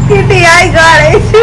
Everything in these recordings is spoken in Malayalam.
കിട്ടിയായി കോളേജ്.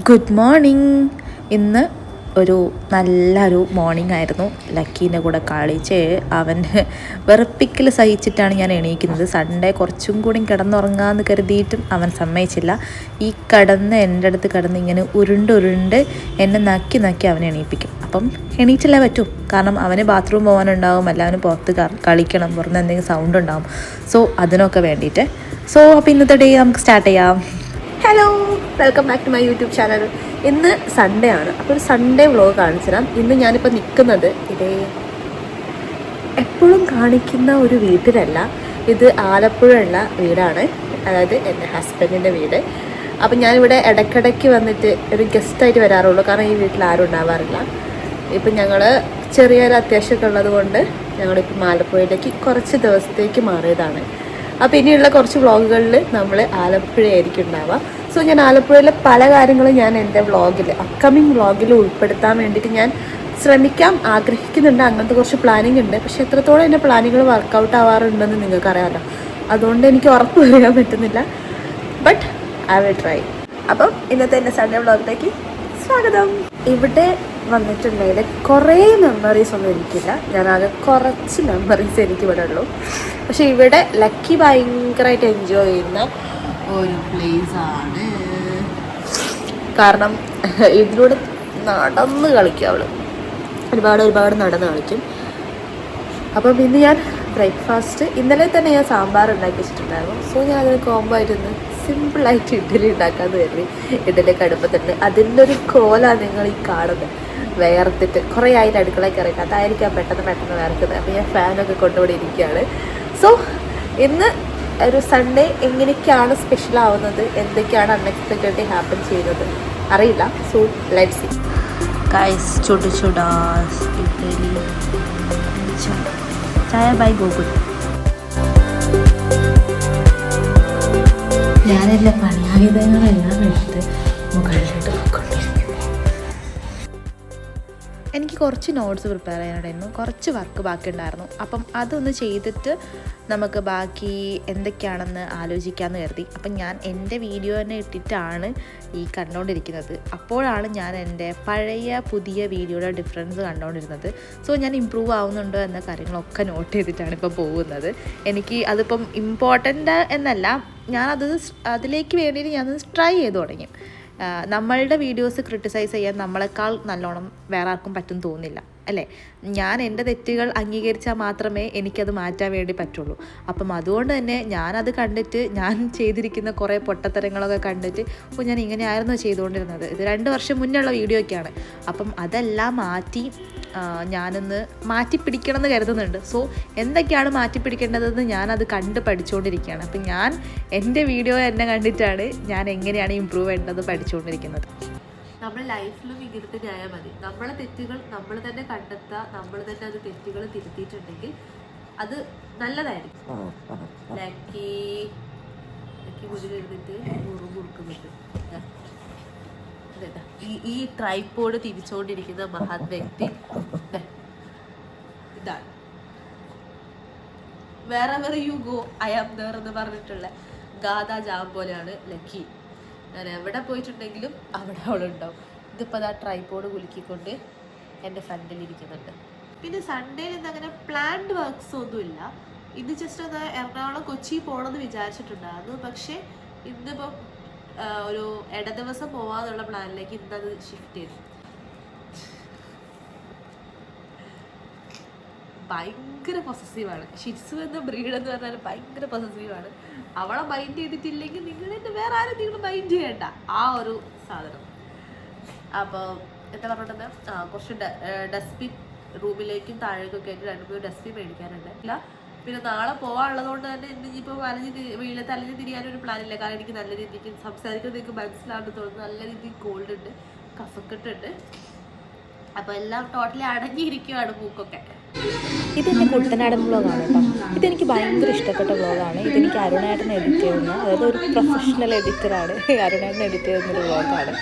Good morning. ഇന്ന് ഒരു നല്ലൊരു മോർണിംഗ് ആയിരുന്നു. ലക്കീൻ്റെ കൂടെ കളിച്ച് അവൻ്റെ വെറുപ്പിക്കൽ സഹിച്ചിട്ടാണ് ഞാൻ എണീക്കുന്നത്. സൺഡേ കുറച്ചും കൂടി കിടന്നുറങ്ങാമെന്ന് കരുതിയിട്ടും അവൻ സമ്മതിച്ചില്ല. ഈ എൻ്റെ അടുത്ത് കിടന്ന് ഇങ്ങനെ ഉരുണ്ട് എന്നെ നക്കി അവനെ എണീപ്പിക്കും. അപ്പം എണീച്ചല്ലേ പറ്റൂ, കാരണം അവന് ബാത്റൂം പോകാനുണ്ടാവും, എല്ലാവരും പുറത്ത് കളിക്കണം, പുറത്ത് എന്തെങ്കിലും സൗണ്ട് ഉണ്ടാവും. സോ അതിനൊക്കെ വേണ്ടിയിട്ട്. സോ അപ്പോൾ ഇന്നത്തെ ഡേ നമുക്ക് സ്റ്റാർട്ട് ചെയ്യാം. Hello, welcome back to my YouTube channel. ഇന്ന് സൺഡേ ആണ്, അപ്പോൾ ഒരു സൺഡേ വ്ലോഗ് കാണിച്ചു തരാം. ഇന്ന് ഞാനിപ്പോൾ നിൽക്കുന്നത് ഇതേ എപ്പോഴും കാണിക്കുന്ന ഒരു വീട്ടിലല്ല, ഇത് ആലപ്പുഴയുള്ള വീടാണ്, അതായത് എൻ്റെ ഹസ്ബൻഡിൻ്റെ വീട്. അപ്പം ഞാനിവിടെ ഇടയ്ക്കിടയ്ക്ക് വന്നിട്ട് ഒരു ഗസ്റ്റായിട്ട് വരാറുള്ളൂ, കാരണം ഈ വീട്ടിൽ ആരും ഉണ്ടാവാറില്ല. ഇപ്പം ഞങ്ങൾ ചെറിയൊരു അത്യാവശ്യമൊക്കെ ഉള്ളത് കൊണ്ട് ഞങ്ങളിപ്പം ആലപ്പുഴയിലേക്ക് കുറച്ച് ദിവസത്തേക്ക് മാറിയതാണ്. അപ്പോൾ ഇനിയുള്ള കുറച്ച് വ്ളോഗുകളിൽ നമ്മൾ ആലപ്പുഴയായിരിക്കും ഉണ്ടാവുക. സോ ഞാൻ ആലപ്പുഴയിലെ പല കാര്യങ്ങളും ഞാൻ എൻ്റെ അപ്കമിങ് വ്ളോഗിൽ ഉൾപ്പെടുത്താൻ വേണ്ടിയിട്ട് ഞാൻ ശ്രമിക്കാൻ ആഗ്രഹിക്കുന്നുണ്ട്. അങ്ങനത്തെ കുറച്ച് പ്ലാനിങ് ഉണ്ട്. പക്ഷേ എത്രത്തോളം എൻ്റെ പ്ലാനുകൾ വർക്കൗട്ട് ആവാറുണ്ടെന്ന് നിങ്ങൾക്കറിയാമല്ലോ, അതുകൊണ്ട് എനിക്ക് ഉറപ്പ് പറയാൻ പറ്റുന്നില്ല. But I will try. അപ്പം ഇന്നത്തെ എൻ്റെ സൺഡേ വ്ളോഗിലേക്ക് സ്വാഗതം. ഇവിടെ വന്നിട്ടുണ്ടെങ്കിൽ കുറേ മെമ്മറീസ് ഒന്നും എനിക്കില്ല, ഞാനാകെ കുറച്ച് മെമ്മറീസ് എനിക്ക് ഇവിടെ ഉള്ളൂ. പക്ഷെ ഇവിടെ ലക്കി ഭയങ്കരമായിട്ട് എൻജോയ് ചെയ്യുന്ന ഒരു പ്ലേസാണ്. കാരണം ഇതിലൂടെ നടന്ന് കളിക്കും അവൾ, ഒരുപാട് നടന്ന് കളിക്കും. അപ്പം ഇന്ന് ഞാൻ ബ്രേക്ക്ഫാസ്റ്റ് ഇന്നലെ തന്നെ ഞാൻ സാമ്പാർ ഉണ്ടാക്കി വെച്ചിട്ടുണ്ടായിരുന്നു. സോ ഞാൻ അതിന് കോംബോ ആയിട്ടൊന്ന് സിമ്പിളായിട്ട് ഇഡ്ഡലി ഉണ്ടാക്കാമെന്ന് കരുതി. ഇഡ്ഡലിയൊക്കെ അടുപ്പത്തുണ്ട്. അതിൻ്റെ ഒരു കോലാണ് നിങ്ങൾ ഈ കാണുന്നത്. വേർത്തിട്ട് കുറേ ആയിട്ട് അടുക്കളയിൽ കയറിയിട്ട് അതായിരിക്കാം പെട്ടെന്ന് വേർക്കുന്നത്. അപ്പോൾ ഞാൻ ഫാനൊക്കെ കൊണ്ടുകൂടി ഇരിക്കുകയാണ്. സോ ഇന്ന് ഒരു സൺഡേ എങ്ങനെയൊക്കെയാണ് സ്പെഷ്യൽ ആവുന്നത്, എന്തൊക്കെയാണ് അൺഎക്സ്പെക്റ്റഡ്ലി ഹാപ്പൻ ചെയ്യുന്നത് അറിയില്ല. So let's see guys. ചുടാ ഇഡ്ഡലി ചായ ബൈ ഗോകുൽ. ഞാനെല്ലാം പണിയായുധങ്ങളെല്ലാം എടുത്ത് മുകളിലോട്ട് പോയിക്കൊണ്ടിരിക്കുന്നു. എനിക്ക് കുറച്ച് നോട്ട്സ് പ്രിപ്പയർ ചെയ്യാനുണ്ടായിരുന്നു, കുറച്ച് വർക്ക് ബാക്കി ഉണ്ടായിരുന്നു. അപ്പം അതൊന്ന് ചെയ്തിട്ട് നമുക്ക് ബാക്കി എന്തൊക്കെയാണെന്ന് ആലോചിക്കാമെന്ന് കരുതി. അപ്പം ഞാൻ എൻ്റെ വീഡിയോ തന്നെ ഇട്ടിട്ടാണ് ഈ കണ്ടുകൊണ്ടിരിക്കുന്നത്. അപ്പോഴാണ് ഞാൻ എൻ്റെ പുതിയ വീഡിയോയുടെ ഡിഫറൻസ് കണ്ടുകൊണ്ടിരുന്നത്. സോ ഞാൻ ഇമ്പ്രൂവ് ആവുന്നുണ്ടോ എന്ന കാര്യങ്ങളൊക്കെ നോട്ട് ചെയ്തിട്ടാണ് ഇപ്പോൾ പോകുന്നത്. എനിക്ക് അതിപ്പം ഇമ്പോർട്ടൻ്റ് എന്നല്ല, അതിലേക്ക് വേണ്ടിയിട്ട് ഞാനത് ട്രൈ ചെയ്ത് തുടങ്ങി. നമ്മളുടെ വീഡിയോസ് ക്രിട്ടിസൈസ് ചെയ്യാൻ നമ്മളെക്കാൾ നല്ലോണം വേറെ ആർക്കും പറ്റും തോന്നില്ല, അല്ലേ? ഞാൻ എൻ്റെ തെറ്റുകൾ അംഗീകരിച്ചാൽ മാത്രമേ എനിക്കത് മാറ്റാൻ വേണ്ടി പറ്റുള്ളൂ. അപ്പം അതുകൊണ്ട് തന്നെ ഞാനത് കണ്ടിട്ട്, ഞാൻ ചെയ്തിരിക്കുന്ന കുറേ പൊട്ടത്തരങ്ങളൊക്കെ കണ്ടിട്ട് ഞാൻ ഇങ്ങനെയായിരുന്നു ചെയ്തുകൊണ്ടിരുന്നത്. ഇത് 2 വർഷം മുന്നുള്ള വീഡിയോ ഒക്കെയാണ്. അപ്പം അതെല്ലാം ഞാനൊന്ന് മാറ്റിപ്പിടിക്കണം എന്ന് കരുതുന്നുണ്ട്. സോ എന്തൊക്കെയാണ് മാറ്റിപ്പിടിക്കേണ്ടതെന്ന് ഞാനത് കണ്ട് പഠിച്ചുകൊണ്ടിരിക്കുകയാണ്. അപ്പം ഞാൻ എൻ്റെ വീഡിയോ എന്നെ കണ്ടിട്ടാണ് ഞാൻ എങ്ങനെയാണ് ഇമ്പ്രൂവ് ചെയ്യേണ്ടത് പഠിച്ചുകൊണ്ടിരിക്കുന്നത്. നമ്മുടെ ലൈഫിലും ഇങ്ങനത്തെ ആയാൽ മതി. നമ്മളെ തെറ്റുകൾ നമ്മൾ തന്നെ കണ്ടെത്തുക, നമ്മൾ തന്നെ അത് തെറ്റുകൾ തിരുത്തിയിട്ടുണ്ടെങ്കിൽ അത് നല്ലതായിരിക്കും. ലക്കി മുന്നിലിരുന്നിട്ട് മുറുമുറുക്കുന്നുണ്ട്. ഈ ട്രൈപോഡ് തിരിച്ചുകൊണ്ടിരിക്കുന്ന മഹത് വ്യക്തി ഇതാണ്. wherever you go I am there എന്ന് പറഞ്ഞിട്ടുള്ള ഗാഥ ജാം പോലെയാണ് ലക്കി. ഞാൻ എവിടെ പോയിട്ടുണ്ടെങ്കിലും അവിടെ അവളുണ്ടാവും. ഇതിപ്പോൾ ആ ട്രൈപോഡ് കുലുക്കിക്കൊണ്ട് എൻ്റെ ഫ്രണ്ടിലിരിക്കുന്നുണ്ട്. പിന്നെ സൺഡേയിൽ ഇന്ന് അങ്ങനെ പ്ലാൻഡ് വർക്ക്സ് ഒന്നുമില്ല. ഇന്ന് ജസ്റ്റ് ഒന്ന് എറണാകുളം കൊച്ചി പോകണമെന്ന് വിചാരിച്ചിട്ടുണ്ടായിരുന്നു. പക്ഷേ ഇന്നിപ്പം ഒരു ദിവസം പോവാന്നുള്ള പ്ലാനിലേക്ക് ഇന്നത് ഷിഫ്റ്റ് ചെയ്തു. ഭയങ്കര പൊസസീവാണ്. ഷിറ്റ്സു എന്ന ബ്രീഡ് എന്ന് പറഞ്ഞാൽ ഭയങ്കര പൊസസീവാണ്. അവളെ മൈൻഡ് ചെയ്തിട്ടില്ലെങ്കിൽ നിങ്ങൾ വേറെ ആരും നിങ്ങൾ മൈൻഡ് ചെയ്യണ്ട, ആ ഒരു സാധനം. അപ്പോൾ എന്താ പറഞ്ഞിട്ടുണ്ടെന്ന് കുറച്ച് ഡസ്റ്റ്ബിൻ റൂമിലേക്കും താഴേക്കൊക്കെ ആയിട്ട് 2-3 ഡസ്റ്റ്ബിൻ മേടിക്കാനുണ്ട്. ഇല്ല, പിന്നെ നാളെ പോകാനുള്ളത് കൊണ്ട് തന്നെ ഇന്നിപ്പോൾ വീട്ടിൽ അലഞ്ഞ് തിരിയാനൊരു പ്ലാനില്ല. കാരണം എനിക്ക് നല്ല രീതിക്ക് സംസാരിക്കുന്നത് നിങ്ങൾക്ക് മനസ്സിലാണെന്ന് തോന്നുന്നു. നല്ല രീതിക്ക് കോൾഡ് ഉണ്ട്, കഫക്കെട്ടുണ്ട്. അപ്പോൾ എല്ലാം ടോട്ടലി അടങ്ങിയിരിക്കുകയാണ് മൂക്കൊക്കെ. ഇതെൻ്റെ കുട്ടനാടൻ വ്ളോഗാണ് കേട്ടോ. ഇതെനിക്ക് ഭയങ്കര ഇഷ്ടപ്പെട്ട വ്ളോഗാണ്. ഇതെനിക്ക് അരുണേട്ടൻ എഡിറ്റ് ചെയ്യുന്ന, അതായത് ഒരു പ്രൊഫഷണൽ എഡിറ്ററാണ് അരുണേട്ടൻ എഡിറ്റ് ചെയ്യുന്നൊരു വ്ളോഗാണ്.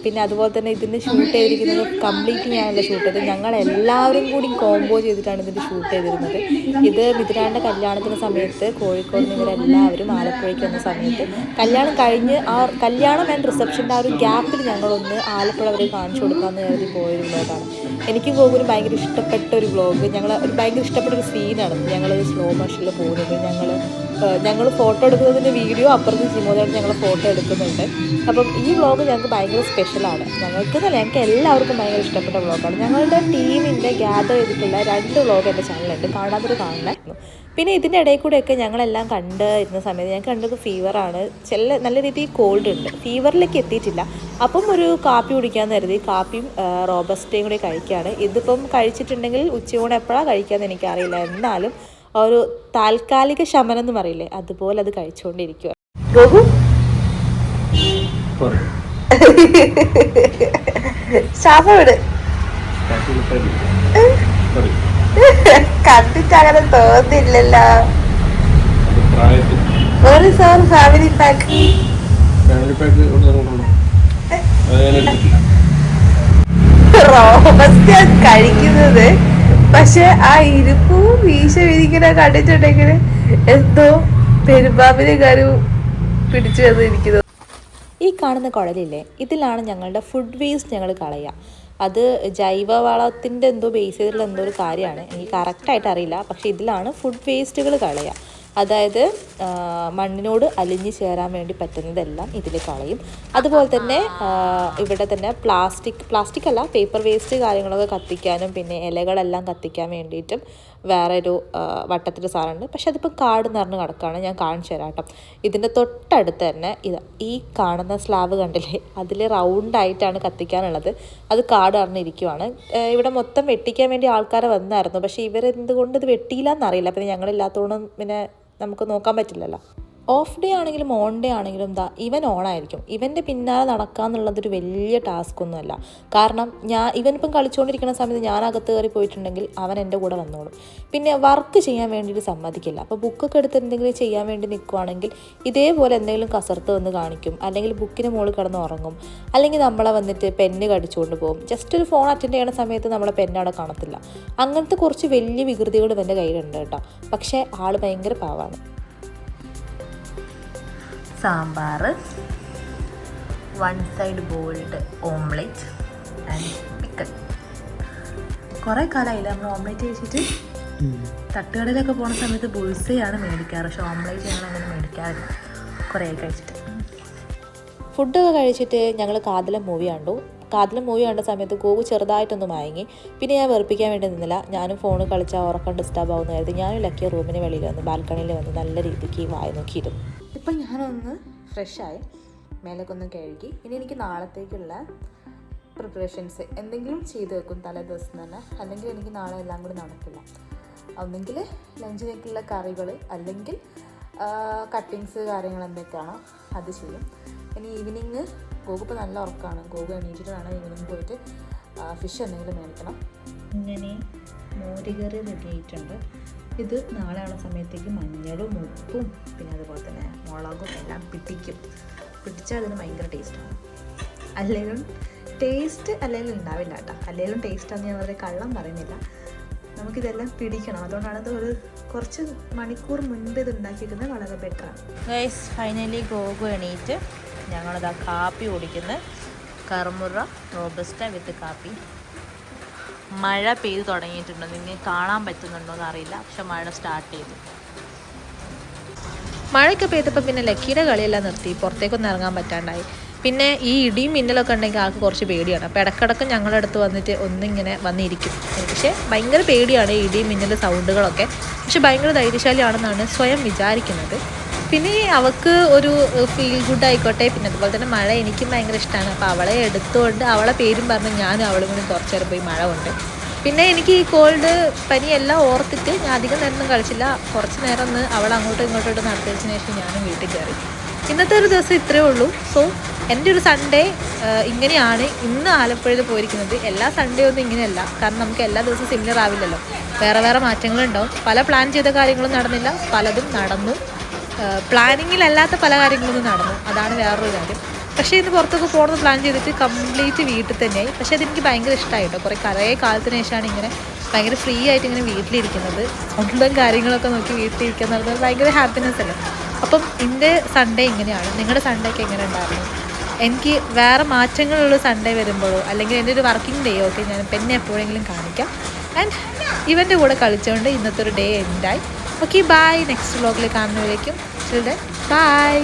പിന്നെ അതുപോലെ തന്നെ ഇതിൻ്റെ ഷൂട്ട് ചെയ്തിരിക്കുന്നത് കംപ്ലീറ്റ് ഞാനല്ല ഷൂട്ട് ചെയ്തത്, ഞങ്ങളെല്ലാവരും കൂടി കോംബോ ചെയ്തിട്ടാണ് ഇതിൻ്റെ ഷൂട്ട് ചെയ്തിരുന്നത്. ഇത് മിഥുനാൻ്റെ കല്യാണത്തിന് സമയത്ത് കോഴിക്കോട് നിന്ന് ഇവരെല്ലാവരും ആലപ്പുഴയ്ക്ക് വന്ന സമയത്ത് കല്യാണം കഴിഞ്ഞ് ആ കല്യാണം ആൻഡ് റിസപ്ഷൻ്റെ ആ ഒരു ഗ്യാപ്പിൽ ഞങ്ങളൊന്ന് ആലപ്പുഴ വരെ കാണിച്ചു കൊടുക്കാമെന്ന് കരുതി പോയൊരു വ്ളോഗാണ്. എനിക്കും ഗോകുലിനും ഭയങ്കര ഇഷ്ടപ്പെട്ട ഒരു വ്ളോഗ്. ഒരു ഭയങ്കര ഇഷ്ടപ്പെട്ട ഒരു സീനാണ്. ഞങ്ങൾ സ്ലോ മോഷനിൽ പോകുന്നത്, ഞങ്ങൾ ഫോട്ടോ എടുക്കുന്നതിൻ്റെ വീഡിയോ അപ്പുറത്ത് ജിമോദായിട്ട് ഞങ്ങൾ ഫോട്ടോ എടുക്കുന്നുണ്ട്. അപ്പം ഈ വ്ളോഗ് ഞങ്ങൾക്ക് ഭയങ്കര സ്പെഷ്യലാണ്. ഞങ്ങൾക്ക് എല്ലാവർക്കും ഭയങ്കര ഇഷ്ടപ്പെട്ട വ്ളോഗാണ്. ഞങ്ങളുടെ ടീമിൻ്റെ ഗ്യാദർ ചെയ്തിട്ടുള്ള 2 വ്ളോഗ് എൻ്റെ ചാനലുണ്ട്, കാണാതൊരു കാണണമായിരുന്നു. പിന്നെ ഇതിൻ്റെ ഇടയിൽ കൂടെയൊക്കെ ഞങ്ങളെല്ലാം കണ്ട് ഇരുന്ന സമയത്ത് ഞങ്ങൾക്ക് കണ്ടത് ഫീവറാണ്, നല്ല രീതിയിൽ കോൾഡ് ഉണ്ട്. ഫീവറിലേക്ക് എത്തിയിട്ടില്ല. അപ്പം ഒരു കാപ്പി കുടിക്കാമെന്ന് കരുതി കാപ്പിയും റോബസ്റ്റയും കൂടി കഴിക്കുകയാണ്. ഇതിപ്പം കഴിച്ചിട്ടുണ്ടെങ്കിൽ ഉച്ചയൂണ് എപ്പോഴാണ് കഴിക്കാമെന്ന് എനിക്കറിയില്ല. എന്നാലും ഒരു താൽക്കാലിക ശമനം എന്ന് പറയില്ലേ, അതുപോലെ അത് കഴിച്ചുകൊണ്ടിരിക്കുക. കണ്ടിട്ട് അങ്ങനെ തോന്നില്ലല്ലോ. ഒരു സാർ ഫാമിലി പാക്ക് റോബസ്റ്റ് കഴിക്കുന്നത്. പക്ഷെ ആ ഇരുപ്പും വീശ വിരിക്കുന്ന കണ്ടിട്ടുണ്ടെങ്കിൽ എന്തോ പെരുമ്പാമ്പിനെ കാര്യം പിടിച്ചു വന്നിരിക്കുന്നു. ഈ കാണുന്ന കുഴലില്ലേ, ഇതിലാണ് ഞങ്ങളുടെ ഫുഡ് വേസ്റ്റ് ഞങ്ങൾ കളയുക. അത് ജൈവവളത്തിൻ്റെ എന്തോ ബേസ് ചെയ്തിട്ടുള്ള എന്തോ ഒരു കാര്യമാണ്, എനിക്ക് കറക്റ്റായിട്ട് അറിയില്ല. പക്ഷേ ഇതിലാണ് ഫുഡ് വേസ്റ്റുകൾ കളയുക. അതായത് മണ്ണിനോട് അലിഞ്ഞു ചേരാൻ വേണ്ടി പറ്റുന്നതെല്ലാം ഇതിൽ കളയും. അതുപോലെ തന്നെ ഇവിടെ തന്നെ പ്ലാസ്റ്റിക് അല്ല, പേപ്പർ വേസ്റ്റ് കാര്യങ്ങളൊക്കെ കത്തിക്കാനും പിന്നെ ഇലകളെല്ലാം കത്തിക്കാൻ വേണ്ടിയിട്ടും വേറൊരു വട്ടത്തിൽ സാധനമുണ്ട്. പക്ഷെ അതിപ്പോൾ കാട് നിറഞ്ഞ് കിടക്കുകയാണ്. ഞാൻ കാണിച്ചു തരാം കേട്ടോ. ഇതിൻ്റെ തൊട്ടടുത്ത് തന്നെ ഈ കാണുന്ന സ്ലാബ് കണ്ടില്ലേ, അതിൽ റൗണ്ടായിട്ടാണ് കത്തിക്കാനുള്ളത്. അത് കാട് നിറഞ്ഞിരിക്കുവാണ്. ഇവിടെ മൊത്തം വെട്ടിക്കാൻ വേണ്ടി ആൾക്കാർ വന്നായിരുന്നു. പക്ഷേ ഇവരെന്തുകൊണ്ട് ഇത് വെട്ടിയില്ല എന്നറിയില്ല. പിന്നെ ഞങ്ങളില്ലാത്തതുകൊണ്ട് പിന്നെ നമുക്ക് നോക്കാൻ പറ്റില്ലല്ലോ. ഓഫ് ഡേ ആണെങ്കിലും ഓൺ ഡേ ആണെങ്കിലും ഇവൻ ഓണായിരിക്കും. ഇവൻ്റെ പിന്നാലെ നടക്കുക എന്നുള്ളതൊരു വലിയ ടാസ്ക്കൊന്നുമല്ല. കാരണം ഇവനിപ്പം കളിച്ചുകൊണ്ടിരിക്കുന്ന സമയത്ത് ഞാൻ അകത്ത് കയറി പോയിട്ടുണ്ടെങ്കിൽ അവൻ എൻ്റെ കൂടെ വന്നോളും. പിന്നെ വർക്ക് ചെയ്യാൻ വേണ്ടിയിട്ട് സമ്മതിക്കില്ല. അപ്പോൾ ബുക്കൊക്കെ എടുത്ത് എന്തെങ്കിലും ചെയ്യാൻ വേണ്ടി നിൽക്കുവാണെങ്കിൽ ഇതേപോലെ എന്തെങ്കിലും കസർത്ത് വന്ന് കാണിക്കും, അല്ലെങ്കിൽ ബുക്കിന് മുകളിൽ കിടന്ന് ഉറങ്ങും, അല്ലെങ്കിൽ നമ്മളെ വന്നിട്ട് പെന്ന് കടിച്ചുകൊണ്ട് പോകും. ജസ്റ്റ് ഒരു ഫോൺ അറ്റൻഡ് ചെയ്യുന്ന സമയത്ത് നമ്മളെ പെന്ന് അവിടെ കാണത്തില്ല. അങ്ങനത്തെ കുറച്ച് വലിയ വികൃതികൾ ഇവൻ്റെ കയ്യിലുണ്ട് കേട്ടോ. പക്ഷേ ആൾ ഭയങ്കര പാവാണ്. Sambar, 1 side boiled omelette and pickle. കുറേ കാലമായില്ല നമ്മൾ ഓംലെറ്റ് കഴിച്ചിട്ട്. തട്ടുകടയിലൊക്കെ പോകുന്ന സമയത്ത് ബുൾസയാണ് മേടിക്കാറ്, പക്ഷെ ഓംലെറ്റ് ഞങ്ങൾ അങ്ങനെ മേടിക്കാറില്ല. കുറേ കഴിച്ചിട്ട് ഫുഡൊക്കെ കഴിച്ചിട്ട് ഞങ്ങൾ കാതലം മൂവി കണ്ട സമയത്ത് ഗോകു ചെറുതായിട്ടൊന്ന് മയങ്ങി. പിന്നെ ഞാൻ വെറുപ്പിക്കാൻ വേണ്ടി നിന്നില്ല. ഞാനും ഫോണ് കളിച്ചാൽ ഉറക്കം ഡിസ്റ്റർബ് ആവുന്ന കരുതി ഞാനും ലക്കിയ റൂമിന് വെളിയിൽ വന്ന് ബാൽക്കണിയിൽ വന്ന് നല്ല രീതിക്ക് വായി നോക്കിയിരുന്നു. ഇപ്പം ഞാനൊന്ന് ഫ്രഷായി മേലൊക്കെ ഒന്ന് കഴുകി. ഇനി എനിക്ക് നാളത്തേക്കുള്ള പ്രിപ്പറേഷൻസ് എന്തെങ്കിലും ചെയ്ത് വെക്കും തലേ ദിവസം തന്നെ, അല്ലെങ്കിൽ എനിക്ക് നാളെ എല്ലാം കൂടി നടക്കില്ല. ഒന്നെങ്കിൽ ലഞ്ചിലേക്കുള്ള കറികൾ, അല്ലെങ്കിൽ കട്ടിങ്സ് കാര്യങ്ങൾ എന്തൊക്കെയാണോ അത് ചെയ്യും. ഇനി ഈവനിങ് ഗോകു ഇപ്പോൾ നല്ല ഉറക്കമാണ്. ഗോകു എണീറ്റിട്ട് വേണം ഈവനിങ് പോയിട്ട് ഫിഷ് എന്തെങ്കിലും മേടിക്കണം. ഇങ്ങനെ മോരുകറി റെഡി ആയിട്ടുണ്ട്. ഇത് നാളെ ആവുന്ന സമയത്തേക്ക് മഞ്ഞളും ഉപ്പും പിന്നെ അതുപോലെ തന്നെ മുളകും എല്ലാം പിടിച്ചാൽ അതിന് ഭയങ്കര ടേസ്റ്റാണ്. അല്ലെങ്കിലും ഉണ്ടാവില്ല കേട്ടോ. അല്ലെങ്കിലും ടേസ്റ്റാന്ന് ഞാൻ വളരെ കള്ളം പറയുന്നില്ല. നമുക്കിതെല്ലാം പിടിക്കണം. അതുകൊണ്ടാണ് ഇത് കുറച്ച് മണിക്കൂർ മുൻപ് ഇത് ഉണ്ടാക്കിയിരിക്കുന്നത് വളരെ ബെറ്ററാണ്. ഗൈസ്, ഫൈനലി ഗോകു എണീറ്റ് ഞങ്ങളിതാ കാപ്പി കുടിക്കുന്നത്. കർമുറ റോബസ്റ്റ വിത്ത് കാപ്പി. മഴ പെയ്ത് തുടങ്ങിയിട്ടുണ്ട്. നിങ്ങൾക്ക് കാണാൻ പറ്റുന്നുണ്ടോ എന്നറിയില്ല, പക്ഷെ മഴ സ്റ്റാർട്ട് ചെയ്തു. മഴയൊക്കെ പെയ്തപ്പോൾ പിന്നെ ലക്കിയുടെ കളിയെല്ലാം നിർത്തി, പുറത്തേക്കൊന്നും ഇറങ്ങാൻ പറ്റാണ്ടായി. പിന്നെ ഈ ഇടിയും മിന്നലൊക്കെ ഉണ്ടെങ്കിൽ ആൾക്ക് കുറച്ച് പേടിയാണ്. അപ്പോൾ ഇടക്കിടക്ക് ഞങ്ങളുടെ അടുത്ത് വന്നിട്ട് ഒന്നിങ്ങനെ വന്നിരിക്കും. പക്ഷേ ഭയങ്കര പേടിയാണ് ഈ ഇടിയും മിന്നൽ സൗണ്ടുകളൊക്കെ. പക്ഷെ ഭയങ്കര ധൈര്യശാലിയാണെന്നാണ് സ്വയം വിചാരിക്കുന്നത്. പിന്നെ അവൾക്ക് ഒരു ഫീൽ ഗുഡ് ആയിക്കോട്ടെ. പിന്നെ അതുപോലെ തന്നെ മഴ എനിക്കും ഭയങ്കര ഇഷ്ടമാണ്. അപ്പോൾ അവളെ എടുത്തുകൊണ്ട് അവളെ പേരും പറഞ്ഞ് ഞാനും അവളും കൂടി കുറച്ച് നേരം പോയി മഴ കൊണ്ട്. പിന്നെ എനിക്ക് ഈ കോൾഡ് പനിയെല്ലാം ഓർത്തിട്ട് ഞാൻ അധികം നേരമൊന്നും കളിച്ചില്ല. കുറച്ച് നേരം ഒന്ന് അവൾ അങ്ങോട്ടും ഇങ്ങോട്ടോട്ട് നടത്തിയതിന് ശേഷം ഞാനും വീട്ടിൽ കയറി. ഇന്നത്തെ ഒരു ദിവസം ഇത്രയേ ഉള്ളൂ. സോ എൻ്റെ ഒരു സൺഡേ ഇങ്ങനെയാണ്. ഇന്ന് ആലപ്പുഴയിൽ പോയിരിക്കുന്നത്. എല്ലാ സൺഡേ ഒന്നും ഇങ്ങനെയല്ല, കാരണം നമുക്ക് എല്ലാ ദിവസവും സിമിലർ ആവില്ലല്ലോ. വേറെ വേറെ മാറ്റങ്ങളുണ്ടാവും. പല പ്ലാൻ ചെയ്ത കാര്യങ്ങളും നടന്നില്ല, പലതും നടന്നു. പ്ലാനിങ്ങിലല്ലാത്ത പല കാര്യങ്ങളൊന്നും നടന്നു, അതാണ് വേറൊരു കാര്യം. പക്ഷേ ഇന്ന് പുറത്തൊക്കെ പോകണമെന്ന് പ്ലാൻ ചെയ്തിട്ട് കംപ്ലീറ്റ് വീട്ടിൽ തന്നെയായി. പക്ഷേ അതെനിക്ക് ഭയങ്കര ഇഷ്ടമായി കേട്ടോ. കുറേ കാലത്തിന് ശേഷമാണ് ഇങ്ങനെ ഭയങ്കര ഫ്രീ ആയിട്ട് ഇങ്ങനെ വീട്ടിലിരിക്കുന്നത്. സ്വന്തം കാര്യങ്ങളൊക്കെ നോക്കി വീട്ടിലിരിക്കുക എന്ന് പറഞ്ഞാൽ ഭയങ്കര ഹാപ്പിനെസ് അല്ലേ. അപ്പം എൻ്റെ സൺഡേ ഇങ്ങനെയാണ്. നിങ്ങളുടെ സൺഡേ ഒക്കെ എങ്ങനെ ഉണ്ടായിരുന്നു? എനിക്ക് വേറെ മാറ്റങ്ങളുള്ള സൺഡേ വരുമ്പോഴോ അല്ലെങ്കിൽ എൻ്റെ ഒരു വർക്കിംഗ് ഡേ ഒക്കെ ഞാൻ പിന്നെ എപ്പോഴെങ്കിലും കാണിക്കാം. ആൻഡ് ഇവൻ്റെ കൂടെ കളിച്ചുകൊണ്ട് ഇന്നത്തെ ഒരു ഡേ എൻഡായി. Okay, bye. നെക്സ്റ്റ് വ്ലോഗിൽ കാണുന്നവരേക്കും ചിൽഡ്രൻ, ബൈ.